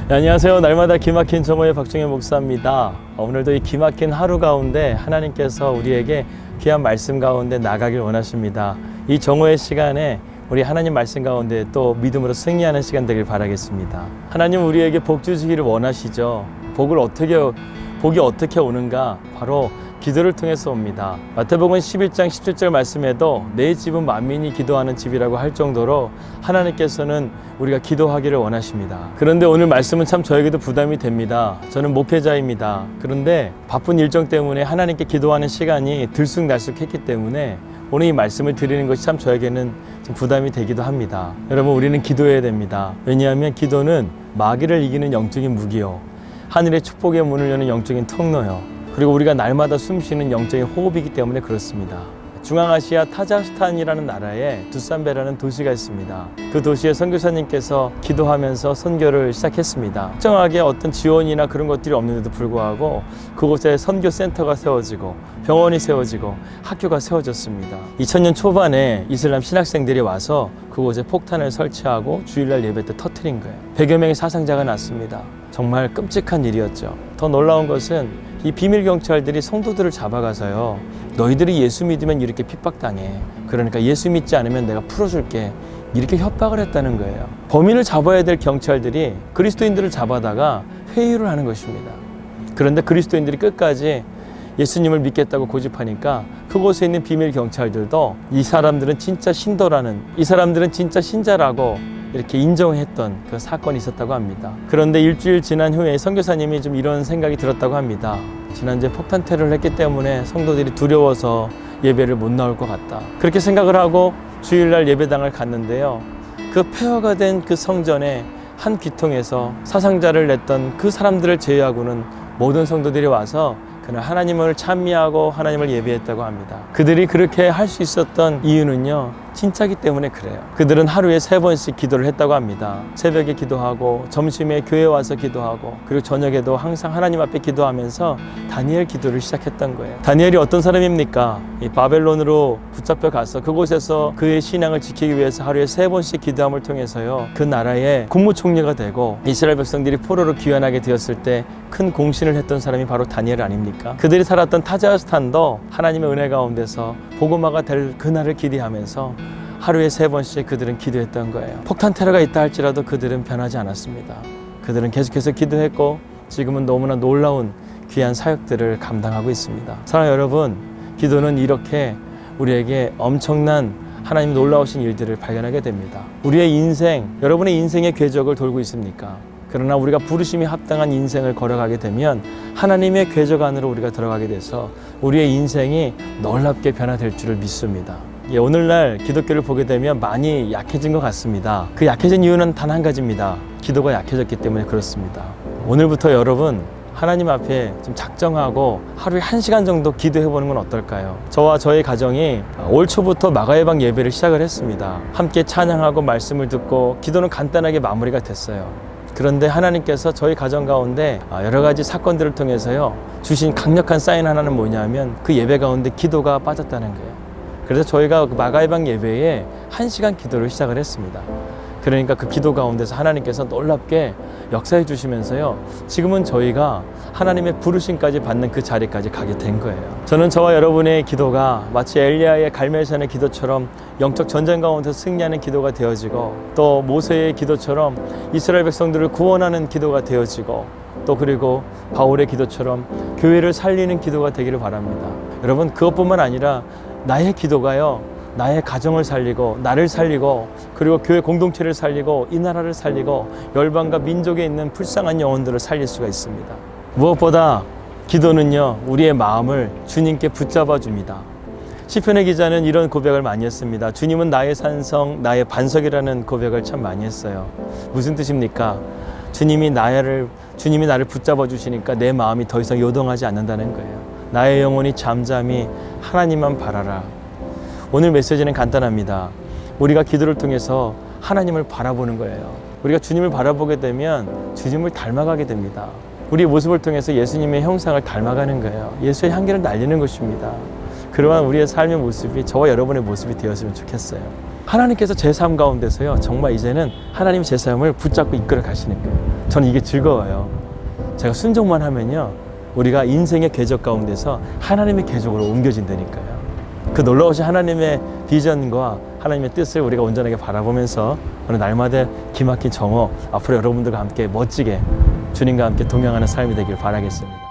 안녕하세요. 날마다 기막힌 점호의 박종현 목사입니다. 오늘도 이 기막힌 하루 가운데 하나님께서 우리에게 귀한 말씀 가운데 나가길 원하십니다. 이 정오의 시간에 우리 하나님 말씀 가운데 또 믿음으로 승리하는 시간 되길 바라겠습니다. 하나님 우리에게 복 주시기를 원하시죠. 복이 어떻게 오는가? 바로 기도를 통해서 옵니다. 마태복음 11장 17절 말씀에도 내 집은 만민이 기도하는 집이라고 할 정도로 하나님께서는 우리가 기도하기를 원하십니다. 그런데 오늘 말씀은 참 저에게도 부담이 됩니다. 저는 목회자입니다. 그런데 바쁜 일정 때문에 하나님께 기도하는 시간이 들쑥날쑥했기 때문에 오늘 이 말씀을 드리는 것이 참 저에게는 좀 부담이 되기도 합니다. 여러분, 우리는 기도해야 됩니다. 왜냐하면 기도는 마귀를 이기는 영적인 무기요, 하늘의 축복의 문을 여는 영적인 통로요, 그리고 우리가 날마다 숨쉬는 영적인 호흡이기 때문에 그렇습니다. 중앙아시아 타자흐스탄이라는 나라에 두산베라는 도시가 있습니다. 그 도시에 선교사님께서 기도하면서 선교를 시작했습니다. 특정하게 어떤 지원이나 그런 것들이 없는데도 불구하고 그곳에 선교센터가 세워지고 병원이 세워지고 학교가 세워졌습니다. 2000년 초반에 이슬람 신학생들이 와서 그곳에 폭탄을 설치하고 주일날 예배 때 터뜨린 거예요. 100여 명의 사상자가 났습니다. 정말 끔찍한 일이었죠. 더 놀라운 것은 이 비밀 경찰들이 성도들을 잡아가서요, 너희들이 예수 믿으면 이렇게 핍박당해, 그러니까 예수 믿지 않으면 내가 풀어줄게, 이렇게 협박을 했다는 거예요. 범인을 잡아야 될 경찰들이 그리스도인들을 잡아다가 회유를 하는 것입니다. 그런데 그리스도인들이 끝까지 예수님을 믿겠다고 고집하니까 그곳에 있는 비밀 경찰들도 이 사람들은 진짜 신도라는, 이 사람들은 진짜 신자라고 이렇게 인정했던 그 사건이 있었다고 합니다. 그런데 일주일 지난 후에 선교사님이 좀 이런 생각이 들었다고 합니다. 지난주에 폭탄 테러를 했기 때문에 성도들이 두려워서 예배를 못 나올 것 같다, 그렇게 생각을 하고 주일날 예배당을 갔는데요, 그 폐허가 된 그 성전의 한 귀통에서 사상자를 냈던 그 사람들을 제외하고는 모든 성도들이 와서 그날 하나님을 찬미하고 하나님을 예배했다고 합니다. 그들이 그렇게 할 수 있었던 이유는요, 진짜기 때문에 그래요. 그들은 하루에 3번씩 기도를 했다고 합니다. 새벽에 기도하고 점심에 교회 와서 기도하고 그리고 저녁에도 항상 하나님 앞에 기도하면서 다니엘 기도를 시작했던 거예요. 다니엘이 어떤 사람입니까? 이 바벨론으로 붙잡혀 가서 그곳에서 그의 신앙을 지키기 위해서 하루에 3번씩 기도함을 통해서요, 그 나라의 국무총리가 되고 이스라엘 백성들이 포로로 귀환하게 되었을 때 큰 공신을 했던 사람이 바로 다니엘 아닙니까? 그들이 살았던 타자흐스탄도 하나님의 은혜 가운데서 복음화가 될 그날을 기대하면서 하루에 3번씩 그들은 기도했던 거예요. 폭탄 테러가 있다 할지라도 그들은 변하지 않았습니다. 그들은 계속해서 기도했고 지금은 너무나 놀라운 귀한 사역들을 감당하고 있습니다. 사랑하는 여러분, 기도는 이렇게 우리에게 엄청난 하나님 놀라우신 일들을 발견하게 됩니다. 우리의 인생, 여러분의 인생의 궤적을 돌고 있습니까? 그러나 우리가 부르심이 합당한 인생을 걸어가게 되면 하나님의 궤적 안으로 우리가 들어가게 돼서 우리의 인생이 놀랍게 변화될 줄을 믿습니다. 오늘날 기독교를 보게 되면 많이 약해진 것 같습니다. 그 약해진 이유는 단 한 가지입니다. 기도가 약해졌기 때문에 그렇습니다. 오늘부터 여러분, 하나님 앞에 좀 작정하고 하루에 1시간 정도 기도해보는 건 어떨까요? 저와 저의 가정이 올 초부터 마가의방 예배를 시작을 했습니다. 함께 찬양하고 말씀을 듣고 기도는 간단하게 마무리가 됐어요. 그런데 하나님께서 저희 가정 가운데 여러 가지 사건들을 통해서요, 주신 강력한 사인 하나는 뭐냐면 그 예배 가운데 기도가 빠졌다는 거예요. 그래서 저희가 그 마가의방 예배에 1시간 기도를 시작을 했습니다. 그러니까 그 기도 가운데서 하나님께서 놀랍게 역사해 주시면서요, 지금은 저희가 하나님의 부르심까지 받는 그 자리까지 가게 된 거예요. 저는 저와 여러분의 기도가 마치 엘리야의 갈멜산의 기도처럼 영적 전쟁 가운데서 승리하는 기도가 되어지고, 또 모세의 기도처럼 이스라엘 백성들을 구원하는 기도가 되어지고, 또 그리고 바울의 기도처럼 교회를 살리는 기도가 되기를 바랍니다. 여러분, 그것뿐만 아니라 나의 기도가요, 나의 가정을 살리고 나를 살리고 그리고 교회 공동체를 살리고 이 나라를 살리고 열방과 민족에 있는 불쌍한 영혼들을 살릴 수가 있습니다. 무엇보다 기도는요, 우리의 마음을 주님께 붙잡아 줍니다. 시편의 기자는 이런 고백을 많이 했습니다. 주님은 나의 산성, 나의 반석이라는 고백을 참 많이 했어요. 무슨 뜻입니까? 주님이 나를 붙잡아 주시니까 내 마음이 더 이상 요동하지 않는다는 거예요. 나의 영혼이 잠잠히 하나님만 바라라. 오늘 메시지는 간단합니다. 우리가 기도를 통해서 하나님을 바라보는 거예요. 우리가 주님을 바라보게 되면 주님을 닮아가게 됩니다. 우리의 모습을 통해서 예수님의 형상을 닮아가는 거예요. 예수의 향기를 날리는 것입니다. 그러한 우리의 삶의 모습이 저와 여러분의 모습이 되었으면 좋겠어요. 하나님께서 제 삶 가운데서요, 정말 이제는 하나님이 제 삶을 붙잡고 이끌어 가시는 거예요. 저는 이게 즐거워요. 제가 순종만 하면요, 우리가 인생의 궤적 가운데서 하나님의 궤적으로 옮겨진다니까요. 그 놀라우신 하나님의 비전과 하나님의 뜻을 우리가 온전하게 바라보면서 오늘 날마다 기막힌 정오, 앞으로 여러분들과 함께 멋지게 주님과 함께 동행하는 삶이 되길 바라겠습니다.